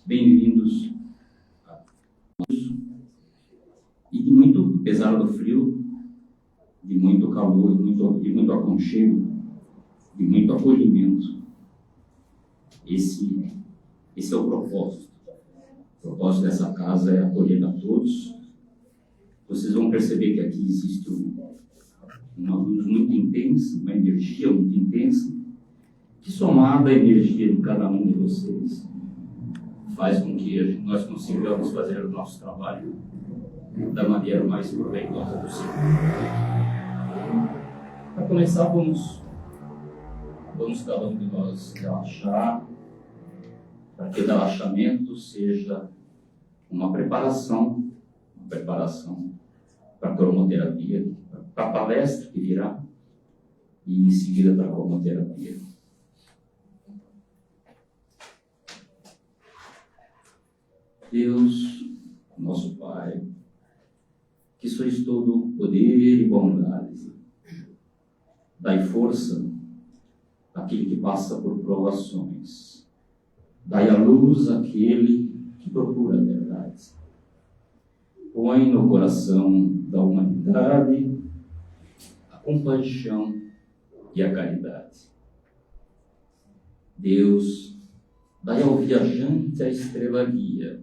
Bem-vindos a todos. E de muito, apesar do frio, de muito calor, de muito aconchego, de muito acolhimento, esse é o propósito. O propósito dessa casa é acolher a todos. Vocês vão perceber que aqui existe uma luz muito intensa, uma energia muito intensa, que somada à energia de cada um de vocês, faz com que nós consigamos fazer o nosso trabalho da maneira mais proveitosa possível. Para começar, vamos cada um de nós relaxar, para que o relaxamento seja uma preparação para a cromoterapia, para a palestra que virá, e em seguida para a cromoterapia. Deus, nosso Pai, que sois todo poder e bondade, dai força àquele que passa por provações, dai à luz àquele que procura a verdade. Põe no coração da humanidade a compaixão e a caridade. Deus, dai ao viajante a estrela guia.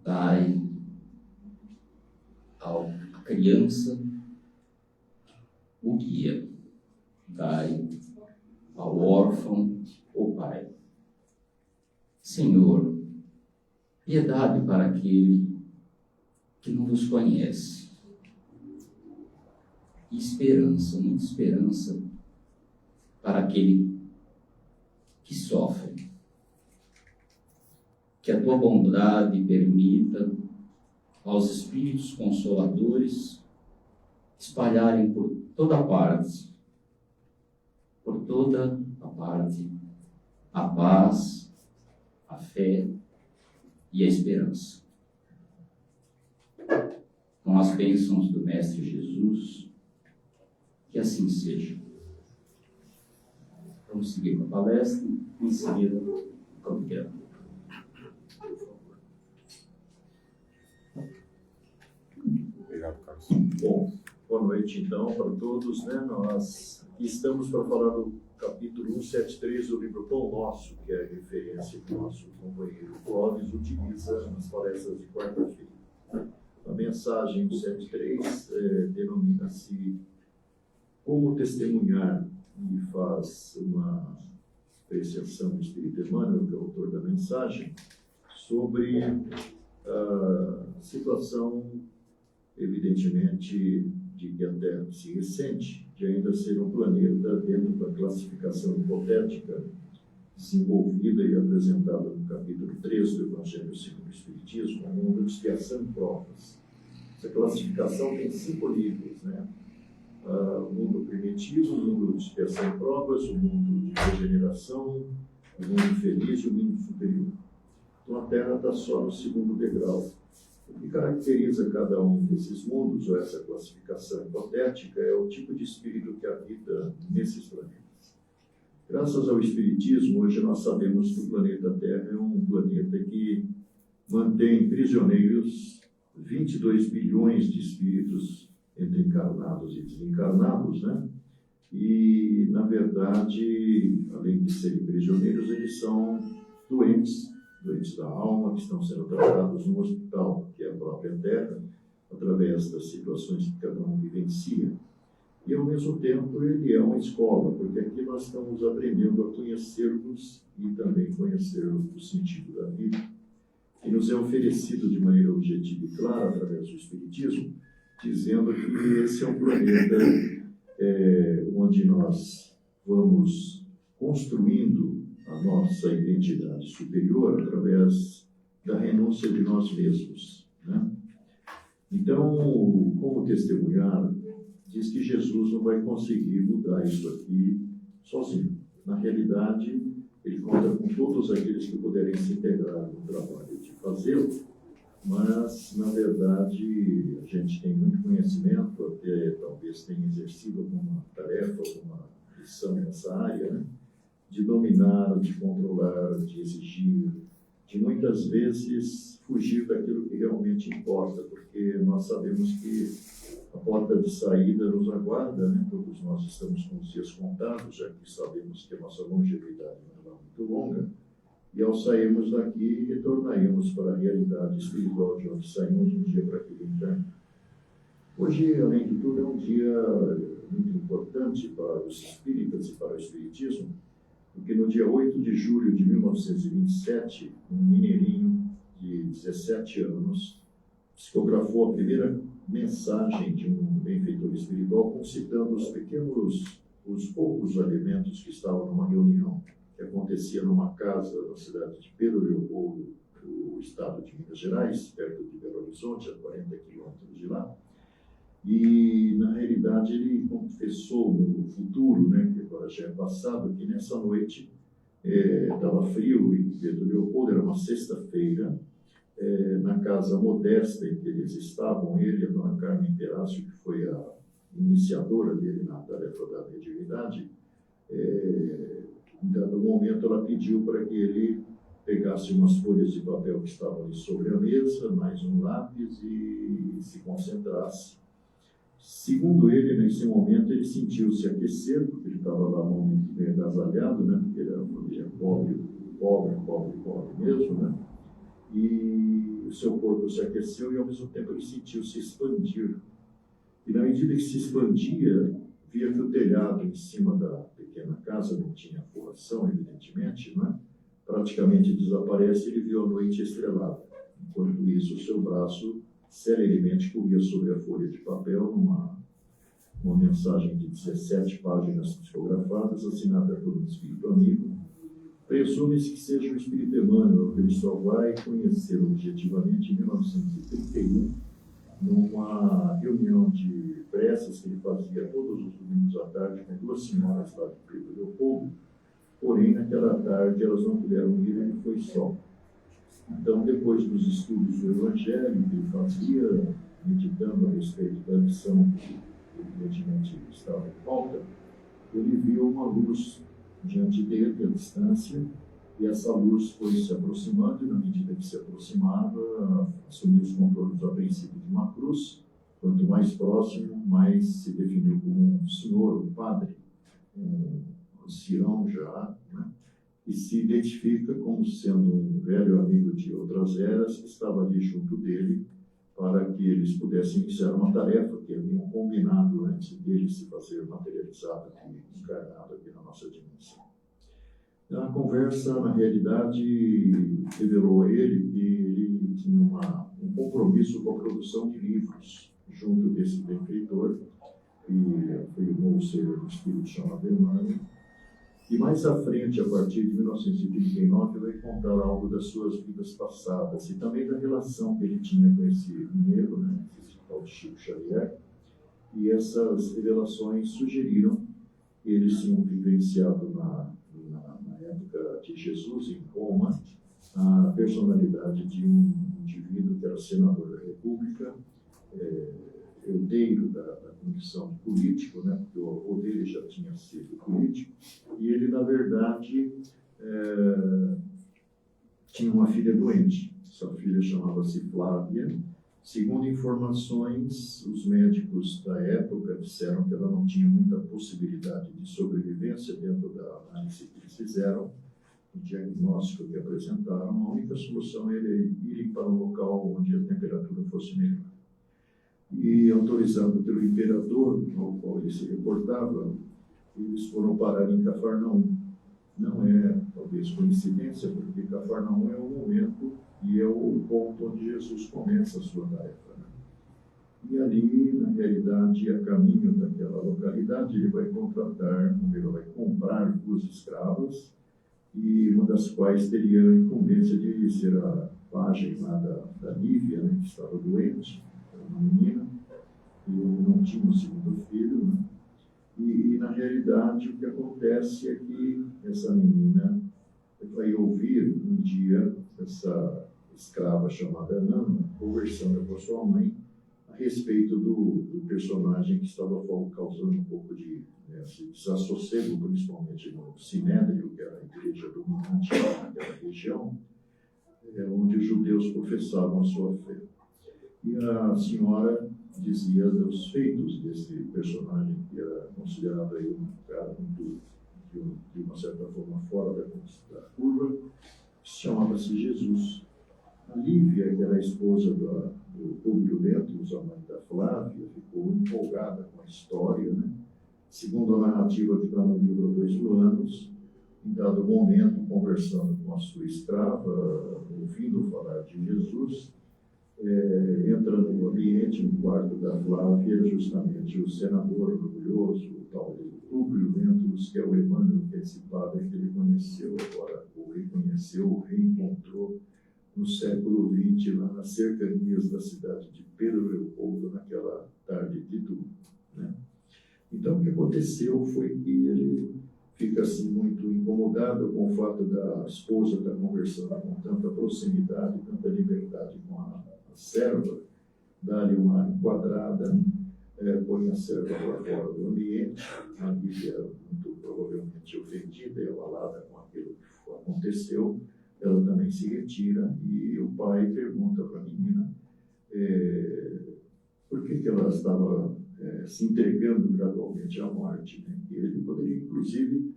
Dai à criança o guia. Dai ao órfão o pai. Senhor, piedade para aquele que não vos conhece. E esperança, muita esperança para aquele que sofre. Que a tua bondade permita aos espíritos consoladores espalharem por toda parte, a paz, a fé e a esperança. Com as bênçãos do Mestre Jesus, que assim seja. Vamos seguir com a palestra, em seguida, o campeão. Obrigado, Carlos. Bom, boa noite então para todos, né? Nós aqui estamos para falar do capítulo 173 do livro Pão Nosso, que é a referência que o nosso companheiro Clóvis utiliza nas palestras de quarta-feira. A mensagem 173 denomina-se Como Testemunhar, e faz uma apreciação do Espírito Emmanuel, que é o autor da mensagem, sobre a situação, evidentemente, de que a Terra se ressente de ainda ser um planeta dentro da classificação hipotética desenvolvida e apresentada no capítulo 3 do Evangelho segundo o Espiritismo, o mundo de expiação e provas. Essa classificação tem 5 níveis, né? O mundo primitivo, o mundo de expiação e provas, o mundo de regeneração, o mundo feliz e o mundo superior. Então a Terra está só no 2º degrau. O que caracteriza cada um desses mundos, ou essa classificação hipotética, é o tipo de espírito que habita nesses planetas. Graças ao Espiritismo, hoje nós sabemos que o planeta Terra é um planeta que mantém prisioneiros 22 bilhões de espíritos entre encarnados e desencarnados, né? E, na verdade, além de serem prisioneiros, eles são doentes da alma, que estão sendo tratados no hospital, que é a própria Terra, através das situações que cada um vivencia. E, ao mesmo tempo, ele é uma escola, porque aqui nós estamos aprendendo a conhecer-nos e também conhecer o sentido da vida, que nos é oferecido de maneira objetiva e clara através do Espiritismo, dizendo que esse é um planeta onde nós vamos construindo a nossa identidade superior através da renúncia de nós mesmos, né? Então, como testemunhar, diz que Jesus não vai conseguir mudar isso aqui sozinho. Na realidade, ele conta com todos aqueles que puderem se integrar no trabalho de fazê-lo, mas, na verdade, a gente tem muito conhecimento, até talvez tenha exercido alguma tarefa, alguma lição nessa área, né? de dominar, de controlar, de exigir, de muitas vezes fugir daquilo que realmente importa, porque nós sabemos que a porta de saída nos aguarda, né? Todos nós estamos com os dias contados, já que sabemos que a nossa longevidade não é muito longa, e ao sairmos daqui, retornaremos para a realidade espiritual de onde saímos um dia para aquele inferno. Hoje, além de tudo, é um dia muito importante para os espíritas e para o espiritismo, porque no dia 8 de julho de 1927, um mineirinho de 17 anos psicografou a primeira mensagem de um benfeitor espiritual, concitando os poucos elementos que estavam numa reunião que acontecia numa casa na cidade de Pedro Leopoldo, no estado de Minas Gerais, perto de Belo Horizonte, a 40 quilômetros de lá. E, na realidade, ele confessou no futuro, né, que agora já é passado, que nessa noite estava frio e Pedro Leopoldo, era uma sexta-feira, na casa modesta em que eles estavam, ele e a dona Carmen Perácio, que foi a iniciadora dele na tarefa da mediunidade, em dado momento ela pediu para que ele pegasse umas folhas de papel que estavam ali sobre a mesa, mais um lápis e se concentrasse. Segundo ele, nesse momento, ele sentiu-se aquecer, porque ele estava lá muito bem agasalhado, né? Porque ele era uma família pobre mesmo, né? E o seu corpo se aqueceu e, ao mesmo tempo, ele sentiu-se expandir. E, na medida que se expandia, via que o telhado em cima da pequena casa não tinha forração, evidentemente, né? Praticamente desaparece, ele viu a noite estrelada. Enquanto isso, o seu braço celeremente corria sobre a folha de papel uma mensagem de 17 páginas psicografadas, assinada por um espírito amigo. Presume-se que seja o espírito Emmanuel, que ele só vai conhecer objetivamente em 1931, numa reunião de preces que ele fazia todos os domingos à tarde com duas senhoras lá de Pedro Leopoldo. Porém, naquela tarde elas não puderam ir, ele foi só. Então, depois dos estudos do Evangelho que ele fazia, meditando a respeito da lição que evidentemente estava em falta, ele viu uma luz diante dele, à distância, e essa luz foi se aproximando, e na medida que se aproximava, assumiu os contornos a princípio de uma cruz. Quanto mais próximo, mais se definiu como um senhor, um padre, um ancião já, né? E se identifica como sendo um velho amigo de outras eras que estava ali junto dele para que eles pudessem iniciar uma tarefa que haviam combinado antes dele se fazer materializado aqui, encarnado aqui na nossa dimensão. A conversa, na realidade, revelou a ele que ele tinha um compromisso com a produção de livros junto desse benfeitor, que afirmou ser um espírito chamado Emmanuel. E mais à frente, a partir de 1939, vai contar algo das suas vidas passadas e também da relação que ele tinha com esse mineiro, né, esse tal de Chico Xavier. E essas revelações sugeriram que eles tinham vivenciado na época de Jesus, em Roma, a personalidade de um indivíduo que era senador da República, herdeiro da condição de político, né, porque o avô dele já tinha sido político, e ele, na verdade, tinha uma filha doente. Essa filha chamava-se Flávia. Segundo informações, os médicos da época disseram que ela não tinha muita possibilidade de sobrevivência dentro da análise que eles fizeram, o diagnóstico que apresentaram. A única solução era irem para um local onde a temperatura fosse melhor. E, autorizado pelo imperador, ao qual ele se reportava, eles foram parar em Cafarnaum. Não é, talvez, coincidência, porque Cafarnaum é o momento e é o ponto onde Jesus começa a sua tarefa, né? E ali, na realidade, a caminho daquela localidade, ele vai comprar 2 escravas, e uma das quais teria a incumbência de ser a pajem lá da Lívia, né, que estava doente, uma menina, e não tinha um segundo filho, né? E, na realidade, o que acontece é que essa menina vai ouvir um dia essa escrava chamada Nana conversando com a sua mãe a a respeito do personagem que estava causando um pouco de desassossego, principalmente no Sinédrio, que era a igreja dominante naquela região, onde os judeus professavam a sua fé. E a senhora dizia dos feitos desse personagem, que era considerado aí um cara muito, de uma certa forma, fora da curva, chamava-se Jesus. A Lívia, que era a esposa do Públio Lentulus, a mãe da Flávia, ficou empolgada com a história, né? Segundo a narrativa que está no livro 2 mil anos, em dado momento, conversando com a sua escrava, ouvindo falar de Jesus, entra no ambiente, no quarto da Flávia, justamente o senador orgulhoso, o tal Públio Lentulus, que é o Emmanuel, que é esse padre que ele conheceu agora, ou reconheceu, ou reencontrou no século XX, lá nas cercanias da cidade de Pedro Leopoldo, naquela tarde de domingo, né? Então, o que aconteceu foi que ele fica assim muito incomodado com o fato da esposa estar conversando com tanta proximidade, tanta liberdade com a serva, dá-lhe uma enquadrada, põe a serva para fora do ambiente, a Lívia muito provavelmente ofendida e abalada com aquilo que aconteceu, ela também se retira e o pai pergunta para a menina por que ela estava se entregando gradualmente à morte, né? E ele poderia, inclusive,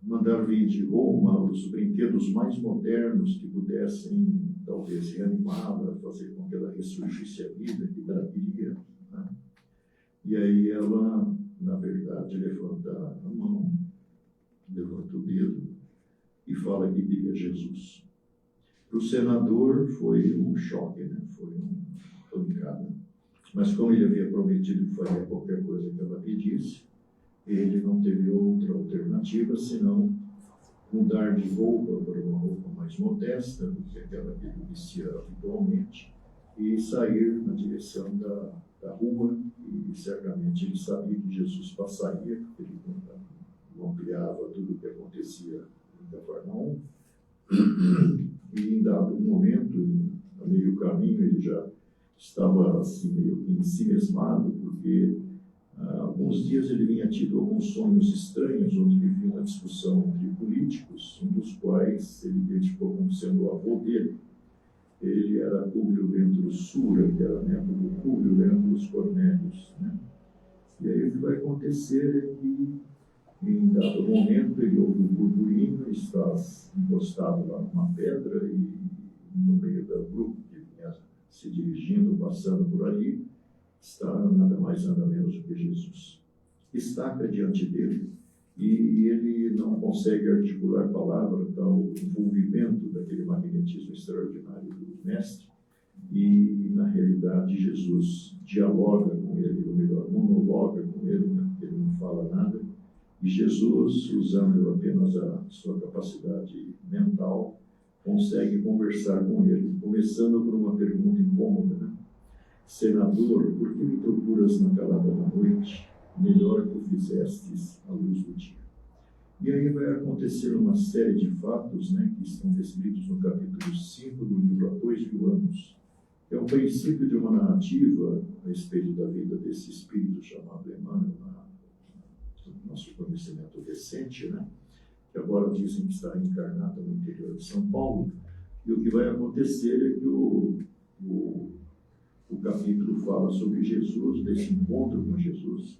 mandar vir de Roma os brinquedos mais modernos que pudessem, talvez, reanimá-la, fazer com que ela ressurgisse a vida que ela queria, né? E aí ela, na verdade, levanta a mão, levanta o dedo e fala que queria Jesus. Para o senador foi um choque, né? Foi uma pancada. Mas como ele havia prometido que faria qualquer coisa que ela pedisse, ele não teve outra alternativa senão mudar de roupa para uma roupa mais modesta do que aquela que ele vestia habitualmente e sair na direção da rua, e certamente ele sabia que Jesus passaria, porque ele ampliava tudo o que acontecia em Cafarnaum. E em dado momento, a meio caminho, ele já estava assim, meio que ensimesmado, porque há alguns dias ele vinha tido alguns sonhos estranhos, onde vivia uma discussão entre políticos, um dos quais ele identificou como sendo o avô dele. Ele era Públio Lentulus Sura, que era neto do Públio Lentulus Cornélius, né? E aí o que vai acontecer é que, em dado momento, ele ouve um burburinho, está encostado lá numa pedra e no meio do grupo que vinha se dirigindo, passando por ali, está nada mais nada menos do que Jesus. Estaca diante dele e ele não consegue articular palavra, tal envolvimento daquele magnetismo extraordinário do mestre, e na realidade Jesus dialoga com ele, ou melhor, monologa com ele, né? Ele não fala nada, e Jesus, usando apenas a sua capacidade mental, consegue conversar com ele, começando por uma pergunta incômoda, né? Senador, por que me procuras na calada da noite? Melhor que o fizestes à luz do dia. E aí vai acontecer uma série de fatos, né, que estão descritos no capítulo 5 do livro Há 2 mil anos. É o princípio de uma narrativa a respeito da vida desse espírito chamado Emmanuel, no nosso conhecimento recente, né, que agora dizem que está encarnado no interior de São Paulo. E o que vai acontecer é que o capítulo fala sobre Jesus, desse encontro com Jesus.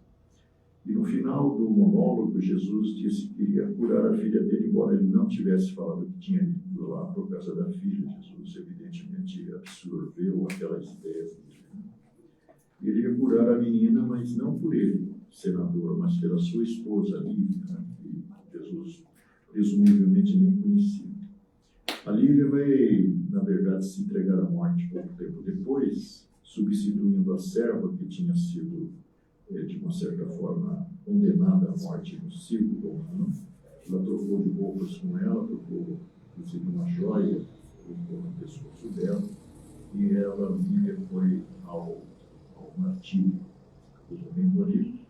E no final do monólogo, Jesus disse que queria curar a filha dele, embora ele não tivesse falado que tinha ido lá por causa da filha. Jesus, evidentemente, absorveu aquelas ideias dele. Ele ia curar a menina, mas não por ele, senador, mas pela sua esposa, Lívia, né, que Jesus presumivelmente nem conhecia. A Lívia vai, na verdade, se entregar à morte pouco tempo depois, substituindo a serva que tinha sido, de uma certa forma, condenada à morte no circo romano. Ela trocou de roupas com ela, trocou, inclusive, uma joia no pescoço dela, e ela, Lívia, foi ao martírio, resumindo ali.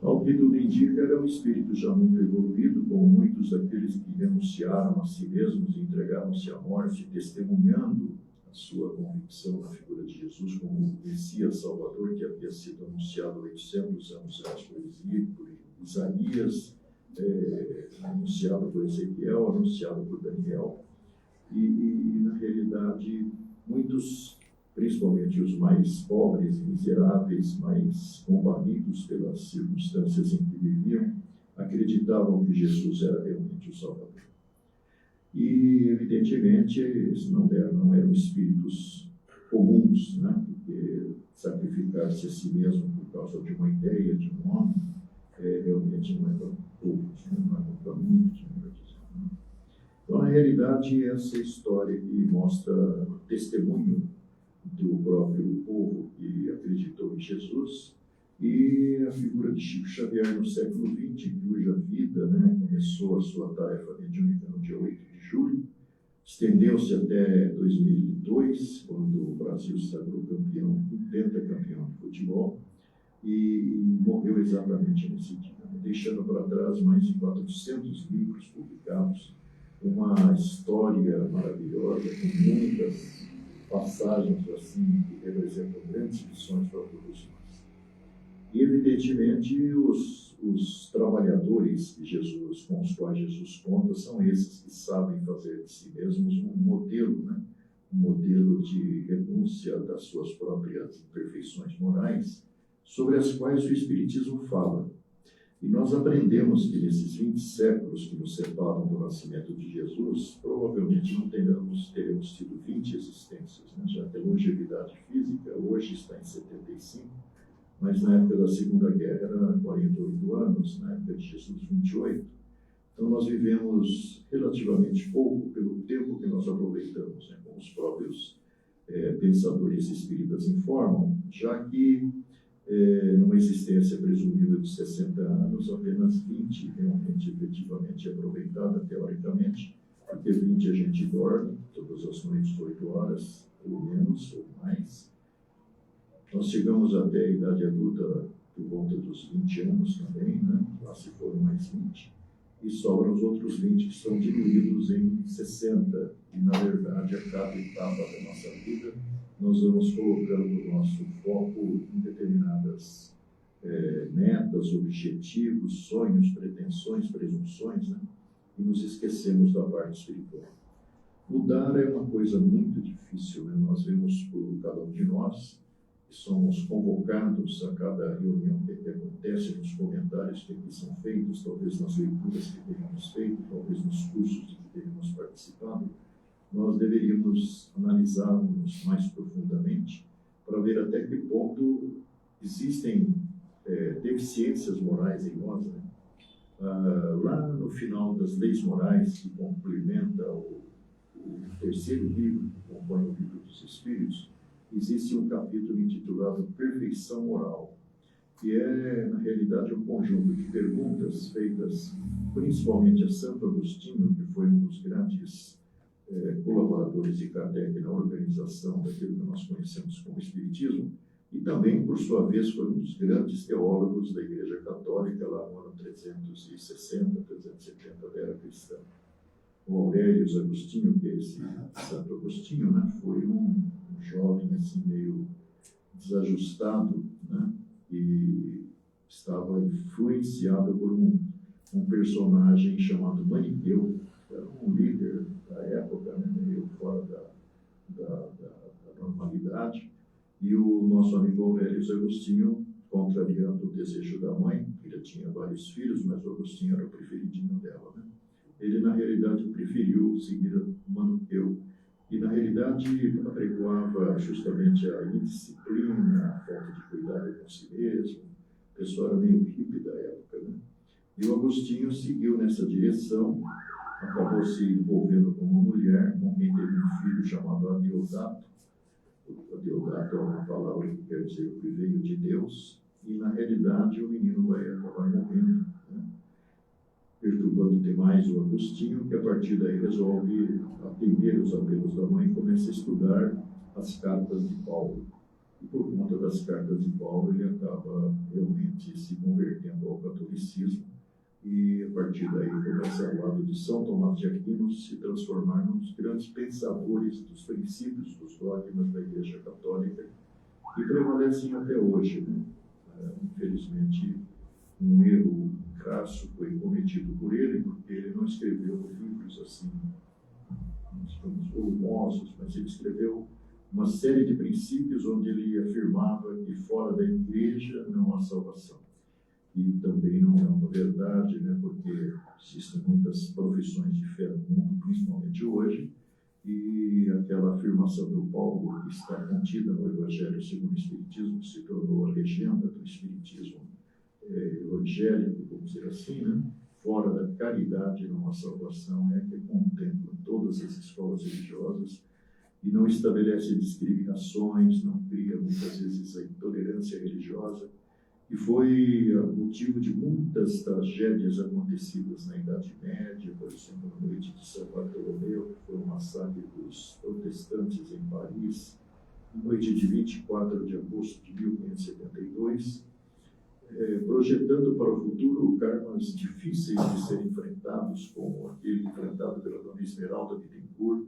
Ao que tudo indica, era um espírito já muito evoluído, como muitos daqueles que renunciaram a si mesmos e entregaram-se à morte, testemunhando a sua convicção na figura de Jesus como o Messias Salvador, que havia sido anunciado 800 anos antes por Isaías, anunciado por Ezequiel, anunciado por Daniel. E na realidade, muitos, principalmente os mais pobres e miseráveis, mais combalidos pelas circunstâncias em que viviam, acreditavam que Jesus era realmente o Salvador. E, evidentemente, eles não eram espíritos comuns, né? Porque sacrificar-se a si mesmo por causa de uma ideia, de um homem, realmente não é para poucos, né? Não é para muitos, melhor dizendo. Né? Então, na realidade, essa história que mostra o testemunho do próprio povo que acreditou em Jesus e a figura de Chico Xavier no século XX, cuja vida, né, começou a sua tarefa mediúnica no dia 8 de julho, estendeu-se até 2002, quando o Brasil se sagrou campeão, pentacampeão de futebol, e morreu exatamente nesse dia, deixando para trás mais de 400 livros publicados, uma história maravilhosa, com muitas passagens assim que representam grandes lições para todos nós. E, evidentemente, os trabalhadores de Jesus, com os quais Jesus conta, são esses que sabem fazer de si mesmos um modelo, né? Um modelo de renúncia das suas próprias imperfeições morais, sobre as quais o Espiritismo fala. E nós aprendemos que nesses 20 séculos que nos separam do nascimento de Jesus, provavelmente não teremos tido 20 existências, né? Já que a longevidade física hoje está em 75, mas na época da Segunda Guerra era 48 anos, na época de Jesus 28. Então nós vivemos relativamente pouco pelo tempo que nós aproveitamos, né? Como os próprios pensadores espíritas informam, já que numa existência presumível de 60 anos, apenas 20 realmente, efetivamente aproveitada teoricamente, porque 20 a gente dorme todas as noites 8 horas, ou menos, ou mais. Nós chegamos até a idade adulta por volta dos 20 anos também, né? Lá se foram mais 20. E sobram os outros 20 que são diluídos em 60. E, na verdade, a cada etapa da nossa vida, nós vamos colocando o nosso foco em determinadas metas, objetivos, sonhos, pretensões, presunções, né? E nos esquecemos da parte espiritual. Mudar é uma coisa muito difícil, né? Nós vemos por cada um de nós, que somos convocados a cada reunião que acontece, nos comentários que aqui são feitos, talvez nas leituras que tenhamos feito, talvez nos cursos de que tenhamos participado, nós deveríamos analisar-nos mais profundamente para ver até que ponto existem deficiências morais em nós, né? Lá no final das leis morais, que complementa o terceiro livro, que compõe o livro dos Espíritos, existe um capítulo intitulado Perfeição Moral, que é, na realidade, um conjunto de perguntas feitas principalmente a Santo Agostinho, que foi um dos grandes colaboradores de Kardec na organização daquilo que nós conhecemos como Espiritismo, e também, por sua vez, foi um dos grandes teólogos da Igreja Católica lá no ano 360, 370 da Era Cristã. O Aurélio Agostinho, que é esse Santo Agostinho, né, foi um jovem assim meio desajustado, né, e estava influenciado por um personagem chamado Maniqueu, que era um líder da época, né, meio fora da normalidade. E o nosso amigo Aurélio Agostinho, contrariando o desejo da mãe, que já tinha vários filhos, mas o Agostinho era o preferidinho dela, né? Ele, na realidade, preferiu seguir Maniqueu e, na realidade, apregoava justamente a indisciplina, a falta de cuidado com si mesmo. O pessoal era meio hippie da época, né? E o Agostinho seguiu nessa direção, acabou se envolvendo com uma mulher, com quem teve um filho chamado Adeodato. Adeodato é uma palavra que quer dizer o que veio de Deus, e, na realidade, o menino vai acabar morrendo, né? Perturbando demais o Agostinho, que a partir daí resolve atender os apelos da mãe e começa a estudar as cartas de Paulo. E por conta das cartas de Paulo, ele acaba realmente se convertendo ao catolicismo, e a partir daí começa ao lado de São Tomás de Aquino se transformar num dos grandes pensadores dos princípios, dos dogmas da Igreja Católica, que prevalecem até hoje, né? Infelizmente, um erro crasso foi cometido por ele, porque ele não escreveu livros assim, digamos, volumosos, mas ele escreveu uma série de princípios onde ele afirmava que fora da Igreja não há salvação. E também não é uma verdade, né? Porque existem muitas profissões de fé no mundo, principalmente hoje, e aquela afirmação do Paulo que está contida no Evangelho segundo o Espiritismo se tornou a legenda do Espiritismo evangélico, vamos dizer assim, né? Fora da caridade não há salvação, é que contempla todas as escolas religiosas e não estabelece discriminações, não cria muitas vezes a intolerância religiosa, e foi motivo de muitas tragédias acontecidas na Idade Média, por exemplo, na noite de São Bartolomeu, que foi o massacre dos protestantes em Paris, na noite de 24 de agosto de 1572, projetando para o futuro karmas difíceis de serem enfrentados, como aquele enfrentado pela Dona Esmeralda Bittencourt,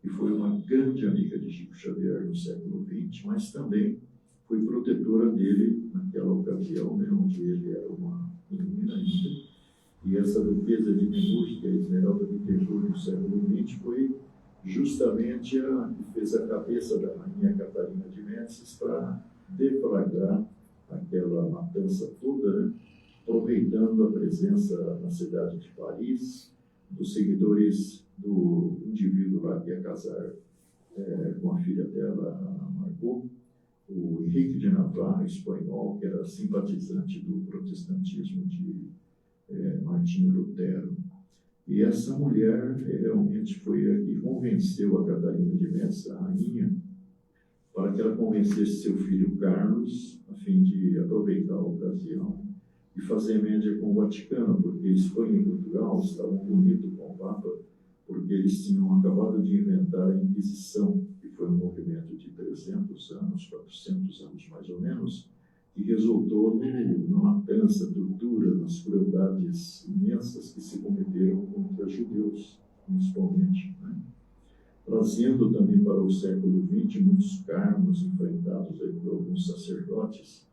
que foi uma grande amiga de Chico Xavier no século XX, mas também foi protetora dele naquela ocasião, né, onde ele era uma menina ainda. E essa defesa de Nemours, que é a Esmeralda Bittencourt no século XX, foi justamente a que fez a cabeça da rainha Catarina de Médicis para deflagrar aquela matança toda, né, aproveitando a presença na cidade de Paris dos seguidores do indivíduo lá que ia casar com a filha dela, a Margot, o Henrique de Navarra, espanhol, que era simpatizante do protestantismo de Martinho Lutero. E essa mulher realmente foi a que convenceu a Catarina de Médicis, a rainha, para que ela convencesse seu filho Carlos, a fim de aproveitar a ocasião e fazer média com o Vaticano, porque Espanha e Portugal estavam unidos com o Papa, porque eles tinham acabado de inventar a Inquisição, que foi um movimento de 300 anos, 400 anos mais ou menos, que resultou na matança, tortura, nas crueldades imensas que se cometeram contra judeus, principalmente, né? Trazendo também para o século XX muitos karmas enfrentados aí por alguns sacerdotes,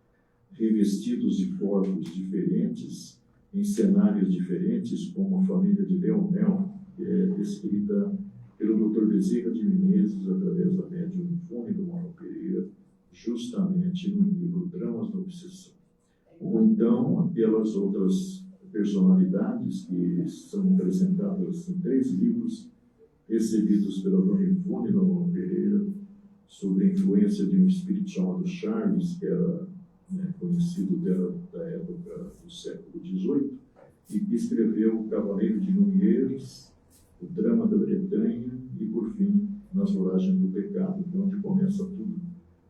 revestidos de corpos diferentes, em cenários diferentes, como a família de Leonel, que é descrita pelo Dr. Bezerra de Menezes, através da médium Ivone do Mauro Pereira, justamente no livro Dramas da Obsessão. Ou então, aquelas outras personalidades que são apresentadas em 3 livros, recebidos pela Dona Ivone do Mauro Pereira, sobre a influência de um espírito chamado Charles, que era conhecido dela da época do século XVIII, e que escreveu O Cavaleiro de Núñez, O Drama da Bretanha e, por fim, Nas Voragens do Pecado, onde começa tudo,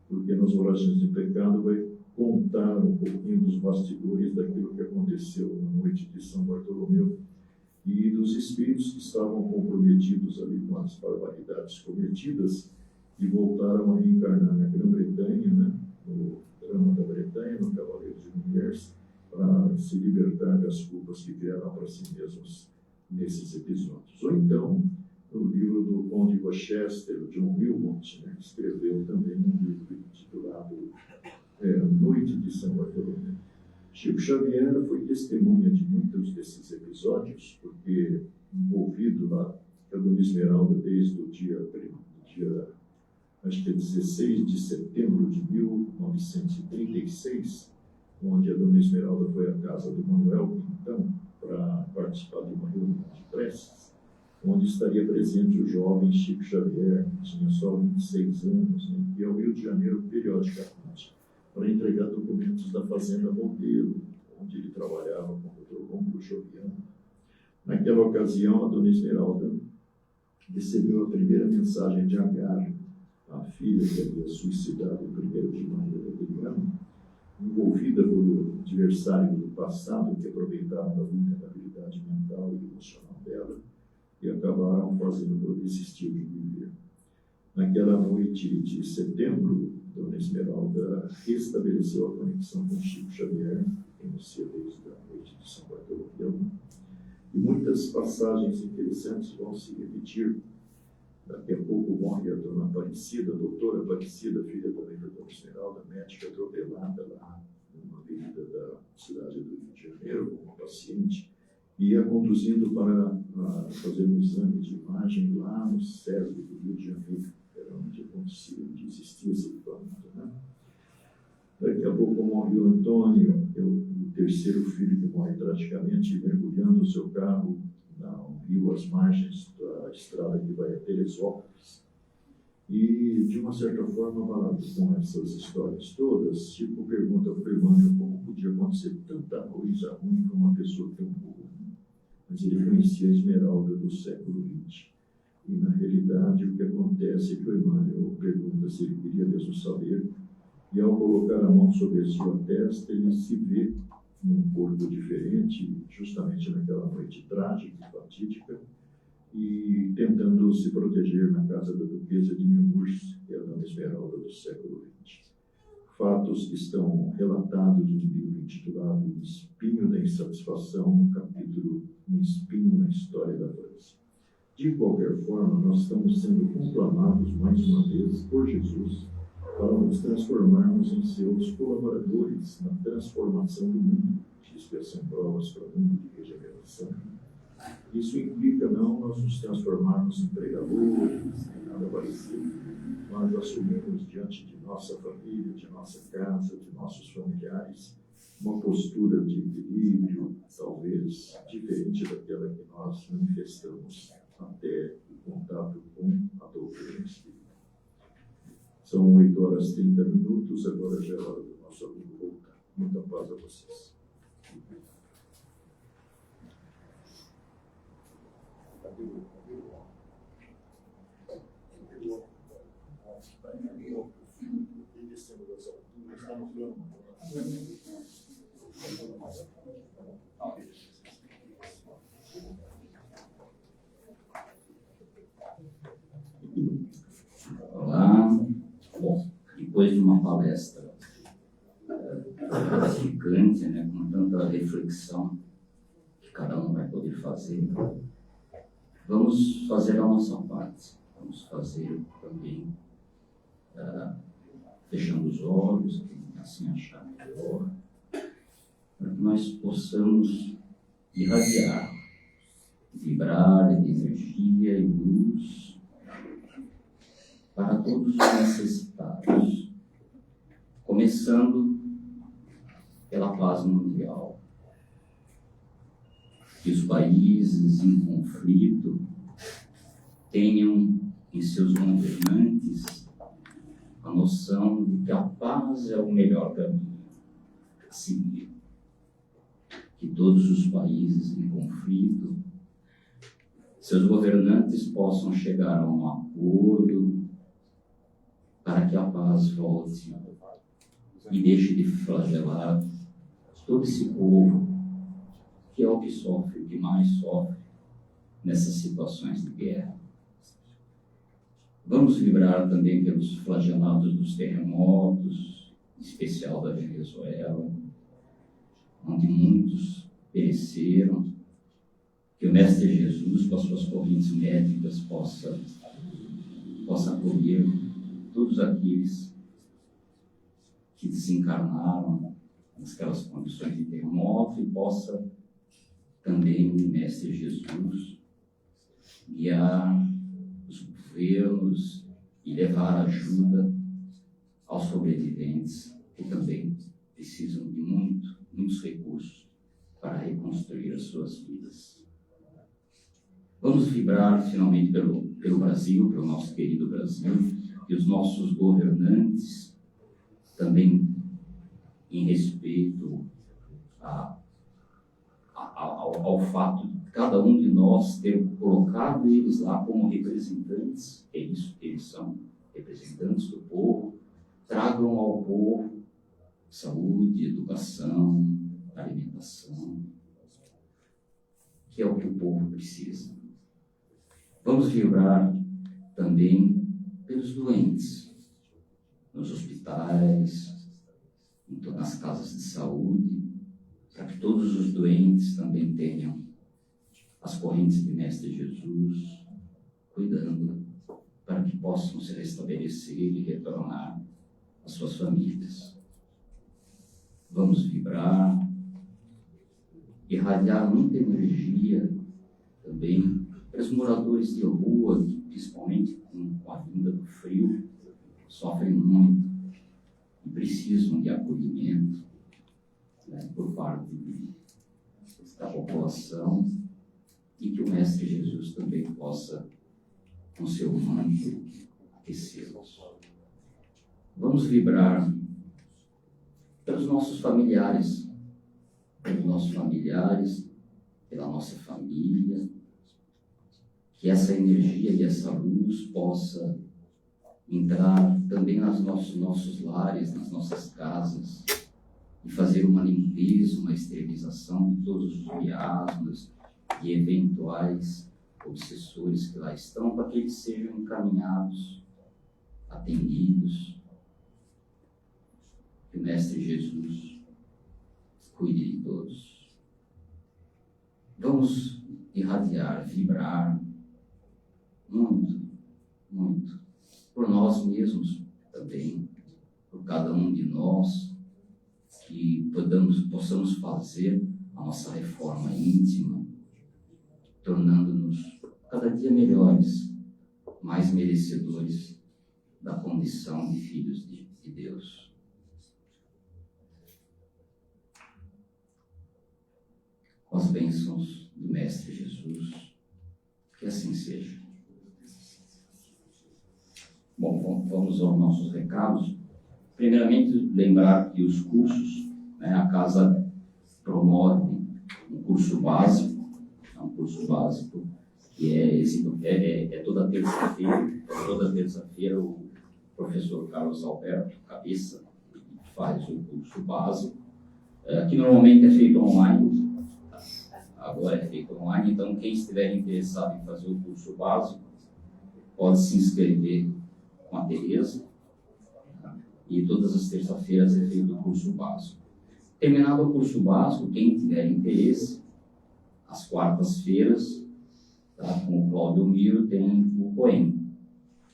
porque Nas Voragens do Pecado vai contar um pouquinho dos bastidores daquilo que aconteceu na noite de São Bartolomeu e dos espíritos que estavam comprometidos ali com as barbaridades cometidas e voltaram a reencarnar na Grã-Bretanha, né, no Drama da Bretanha, no Cavaleiro de Núñez, para se libertar das culpas que criaram para si mesmos nesses episódios. Ou então, no livro do Conde Rochester, o John Wilmot, né, escreveu também um livro titulado Noite de São Bartolomeu. Chico Xavier foi testemunha de muitos desses episódios, porque envolvido lá com a Dona Esmeralda desde o dia acho que é 16 de setembro de 1936, onde a Dona Esmeralda foi à casa do Manuel Quintão para participar de uma reunião de preces, onde estaria presente o jovem Chico Xavier, que tinha só 26 anos, né, e ao Rio de Janeiro periodicamente, para entregar documentos da Fazenda Monteiro, onde ele trabalhava com o Dr. Rômulo Joviano. Naquela ocasião, a Dona Esmeralda recebeu a primeira mensagem de Agar, a filha que havia suicidado em 1º de maio daquele ano, envolvida por um adversário do passado que aproveitava a vulnerabilidade mental e emocional dela e acabaram fazendo desistir de viver. Naquela noite de setembro, Dona Esmeralda restabeleceu a conexão com Chico Xavier, conhecia desde a noite de São Bartolomeu. E muitas passagens interessantes vão se repetir. Daqui a pouco morre a dona Aparecida, a doutora Aparecida, filha da vereadora Esmeralda, médica atropelada lá numa avenida da cidade do Rio de Janeiro, com uma paciente, e ia conduzindo para fazer um exame de imagem lá no cérebro do Rio de Janeiro, que era onde acontecia, onde existia esse equipamento, né? Daqui a pouco morre o Antônio, o terceiro filho que morre tragicamente, mergulhando o seu carro no rio, às margens da estrada que vai a Teresópolis. E, de uma certa forma, abalado com essas histórias todas, Chico pergunta para o Emmanuel como podia acontecer tanta coisa ruim com uma pessoa tão boa. Mas ele conhecia a Esmeralda do século XX. E, na realidade, o que acontece é que o Emmanuel pergunta se ele queria mesmo saber, e ao colocar a mão sobre a sua testa, ele se vê num corpo diferente, justamente naquela noite trágica e fatídica, e tentando se proteger na casa da duquesa de Nemours, que é a dona Esmeralda do século XX. Fatos que estão relatados no livro intitulado Um Espinho da Insatisfação, no capítulo Um Espinho na História da França. De qualquer forma, nós estamos sendo conclamados mais uma vez por Jesus para nos transformarmos em seus colaboradores na transformação do mundo, diz que são provas para o mundo de regeneração. Isso implica não nós nos transformarmos em pregadores, nem nada parecido, mas assumirmos diante de nossa família, de nossa casa, de nossos familiares, uma postura de equilíbrio, talvez diferente daquela que nós manifestamos até o contato com a doutrina espírita. São 8h30, agora já é hora do nosso amigo voltar. Muita paz a vocês. Olá. Bom, depois de uma palestra gratificante, né, com tanta reflexão que cada um vai poder fazer, vamos fazer a nossa parte. Vamos fazer também fechando os olhos, assim achar melhor, para que nós possamos irradiar, vibrar de energia e luz para todos os necessitados, começando pela paz mundial. Que os países em conflito tenham em seus governantes a noção de que a paz é o melhor caminho a seguir. Que todos os países em conflito, seus governantes possam chegar a um acordo para que a paz volte e deixe de flagelar todo esse povo que é o que sofre, o que mais sofre nessas situações de guerra. Vamos vibrar também pelos flagelados dos terremotos, em especial da Venezuela, onde muitos pereceram. Que o Mestre Jesus, com as suas correntes médicas, possa acolher todos aqueles que desencarnaram naquelas condições de terremoto e possa também o Mestre Jesus guiar os governos e levar ajuda aos sobreviventes que também precisam de muitos recursos para reconstruir as suas vidas. Vamos vibrar finalmente pelo Brasil, pelo nosso querido Brasil, e os nossos governantes, também em respeito ao fato de cada um de nós ter colocado eles lá como representantes, é isso que eles são, representantes do povo, tragam ao povo saúde, educação, alimentação, que é o que o povo precisa. Vamos vibrar também pelos doentes, nos hospitais, nas casas de saúde, para que todos os doentes também tenham as correntes de Mestre Jesus cuidando, para que possam se restabelecer e retornar às suas famílias. Vamos vibrar, irradiar muita energia também para os moradores de rua, que, principalmente com a vinda do frio, sofrem muito e precisam de acolhimento, né, por parte da população, e que o Mestre Jesus também possa, com seu manto, aquecê-los. Vamos vibrar pelos nossos familiares, pela nossa família, que essa energia e essa luz possa entrar também nos nossos lares, nas nossas casas, e fazer uma limpeza, uma esterilização de todos os miasmas e eventuais obsessores que lá estão, para que eles sejam encaminhados, atendidos. Que o Mestre Jesus cuide de todos. Vamos irradiar, vibrar muito, muito, por nós mesmos também, por cada um de nós, que possamos fazer a nossa reforma íntima, tornando-nos cada dia melhores, mais merecedores da condição de filhos de Deus. Com as bênçãos do Mestre Jesus, que assim seja. Bom, vamos aos nossos recados. Primeiramente, lembrar que os cursos, né, a Casa promove um curso básico, que é toda terça-feira o professor Carlos Alberto Cabeça faz o curso básico, que normalmente é feito online, agora é feito online, então quem estiver interessado em fazer o curso básico pode se inscrever com a Tereza, e todas as terças-feiras é feito o curso básico. Terminado o curso básico, quem tiver interesse, às quartas-feiras, tá, com o Cláudio Miro, tem o POEM.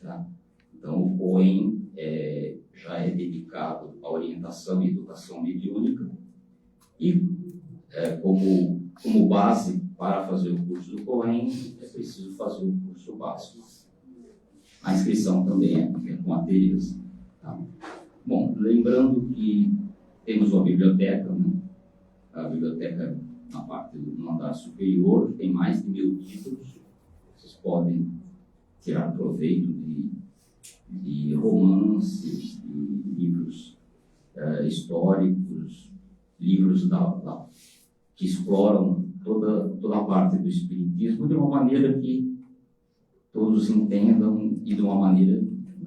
Tá? Então, o POEM já é dedicado à orientação e educação mediúnica, e como base para fazer o curso do POEM, é preciso fazer o curso básico. A inscrição também é com a Tereza. Tá? Bom, lembrando que temos uma biblioteca, né? A biblioteca na parte do andar superior, tem mais de 1000 títulos. Vocês podem tirar proveito de romances, de livros históricos, livros que exploram toda a parte do espiritismo de uma maneira que todos entendam e da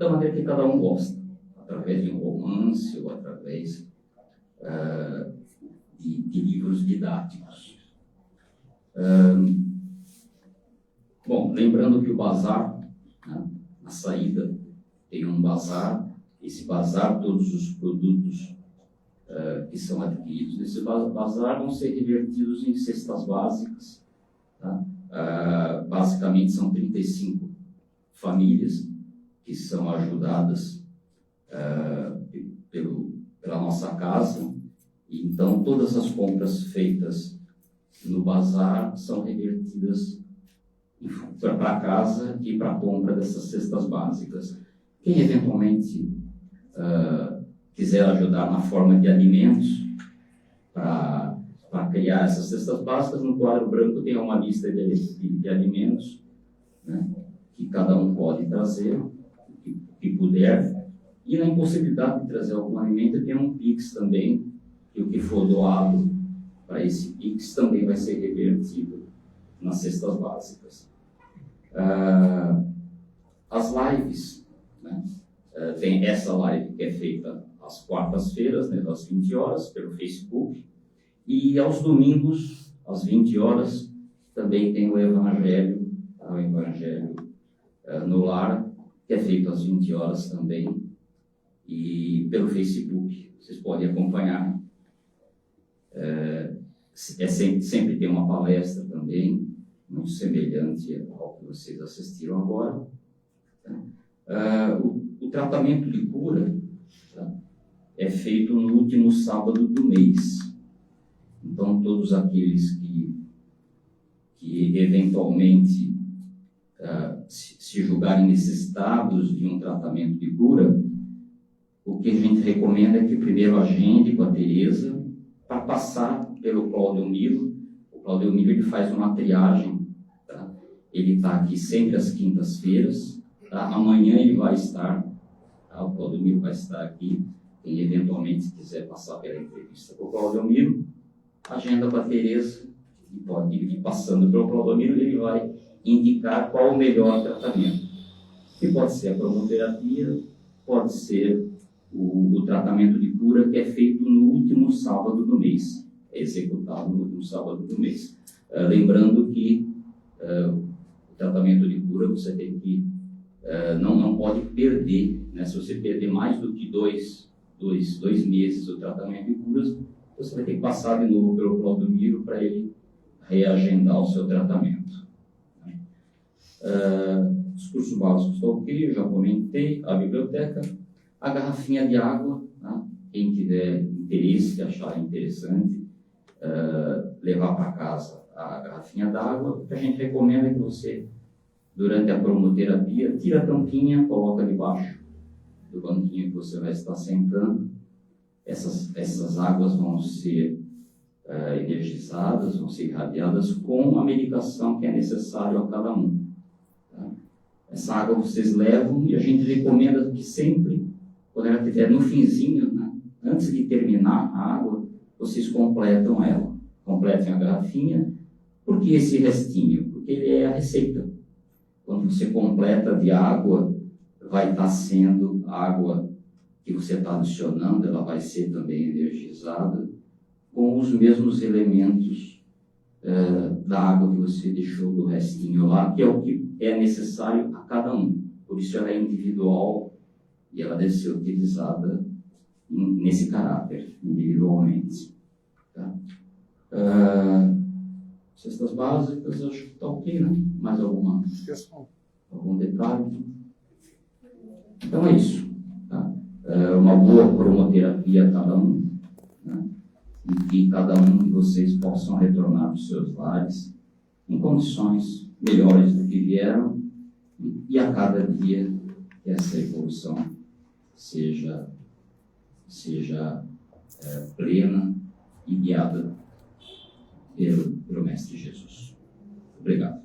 maneira que cada um gosta, através de um romance ou através de livros didáticos. Bom, lembrando que o bazar, né, na saída tem um bazar. Esse bazar, todos os produtos que são adquiridos nesse bazar vão ser revertidos em cestas básicas. Tá? Basicamente são 35 famílias que são ajudadas pela nossa casa. E, então, todas as compras feitas no bazar são revertidas para casa e para a compra dessas cestas básicas. Quem eventualmente quiser ajudar na forma de alimentos para criar essas cestas básicas, no quadro branco tem uma lista de alimentos, né, que cada um pode trazer, que puder, e na impossibilidade de trazer algum alimento tem um Pix também, e o que for doado para esse Pix também vai ser revertido nas cestas básicas. As lives, né? Tem essa live que é feita às quartas-feiras, né, às 20 horas, pelo Facebook, e aos domingos, às 20 horas, também tem o Evangelho no Lar, que é feito às 20 horas também, e pelo Facebook. Vocês podem acompanhar sempre tem uma palestra também, muito semelhante ao que vocês assistiram agora. Tá? O tratamento de cura, tá, é feito no último sábado do mês. Então, todos aqueles que eventualmente se julgarem necessitados de um tratamento de cura, o que a gente recomenda é que primeiro agende com a Tereza para passar pelo Cláudio Milo. O Cláudio Milo, ele faz uma triagem, tá? Ele está aqui sempre às quintas-feiras, tá? Amanhã ele vai estar, tá? O Cláudio Milo vai estar aqui. Quem eventualmente quiser passar pela entrevista com o Cláudio Milo, agenda com a Tereza e pode ir passando pelo Cláudio Milo, ele vai indicar qual o melhor tratamento. Que pode ser a cromoterapia, pode ser o tratamento de cura, que é feito no último sábado do mês, é executado no último sábado do mês. Lembrando que o tratamento de cura você tem que, não pode perder, né? Se você perder mais do que dois meses o tratamento de curas, você vai ter que passar de novo pelo Cláudio Miro para ele reagendar o seu tratamento. Os cursos básicos estão ok, eu já comentei, a biblioteca, a garrafinha de água, tá? Quem tiver interesse, que achar interessante, levar para casa a garrafinha d'água. O que a gente recomenda é que você, durante a cromoterapia, tira a tampinha, coloca debaixo do banquinho que você vai estar sentando. Essas águas vão ser energizadas, vão ser irradiadas com a medicação que é necessário a cada um. Tá? Essa água vocês levam e a gente recomenda que sempre, quando ela estiver no finzinho, né, antes de terminar a água, vocês completam ela. Completem a garrafinha. Por que esse restinho? Porque ele é a receita. Quando você completa de água, vai estar sendo água que você está adicionando, ela vai ser também energizada com os mesmos elementos da água que você deixou do restinho lá, que é o que é necessário a cada um. Por isso ela é individual e ela deve ser utilizada nesse caráter, individualmente. Tá? Cestas básicas, acho que está ok, né? Mais algum detalhe? Então é isso. Tá? Uma boa cromoterapia a cada um, né? E que cada um de vocês possam retornar para os seus lares em condições melhores do que vieram e a cada dia que essa evolução seja plena e guiada pelo Mestre Jesus. Obrigado.